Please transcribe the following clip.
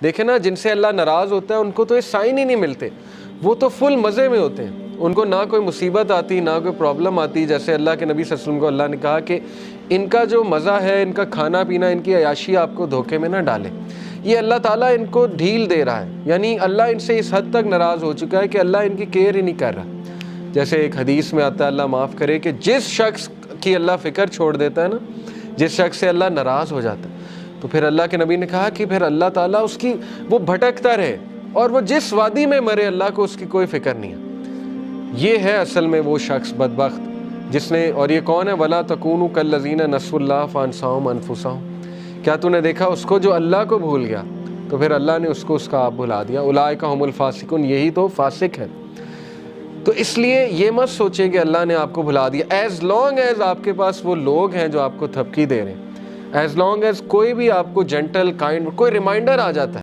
دیکھیں نا جن سے اللہ ناراض ہوتا ہے ان کو تو یہ سائن ہی نہیں ملتے، وہ تو فل مزے میں ہوتے ہیں، ان کو نہ کوئی مصیبت آتی نہ کوئی پرابلم آتی. جیسے اللہ کے نبی صلی اللہ علیہ وسلم کو اللہ نے کہا کہ ان کا جو مزہ ہے، ان کا کھانا پینا، ان کی عیاشی آپ کو دھوکے میں نہ ڈالے. یہ اللہ تعالیٰ ان کو ڈھیل دے رہا ہے، یعنی اللہ ان سے اس حد تک ناراض ہو چکا ہے کہ اللہ ان کی کیئر ہی نہیں کر رہا. جیسے ایک حدیث میں آتا ہے، اللہ معاف کرے، کہ جس شخص کی اللہ فکر چھوڑ دیتا ہے نا، جس شخص سے اللہ ناراض ہو جاتا ہے، تو پھر اللہ کے نبی نے کہا کہ پھر اللہ تعالیٰ اس کی وہ بھٹکتا رہے اور وہ جس وادی میں مرے اللہ کو اس کی کوئی فکر نہیں ہے. یہ ہے اصل میں وہ شخص بدبخت جس نے، اور یہ کون ہے؟ وَلَا تَكُونُوا كَالَّذِينَ نَسُوا اللَّهَ فَأَنسَاهُمْ أَنفُسَهُمْ. کیا تو نے دیکھا اس کو جو اللہ کو بھول گیا تو پھر اللہ نے اس کو اس کا آپ بھلا دیا. اولئک هم الفاسقون، یہی تو فاسق ہے. تو اس لیے یہ مت سوچیں کہ اللہ نے آپ کو بھلا دیا. ایز لانگ ایز آپ کے پاس وہ لوگ ہیں جو آپ کو تھپکی دے رہے ہیں، ایز لانگ ایز کوئی بھی آپ کو جنٹل کائنڈ کوئی ریمائنڈر آ جاتا ہے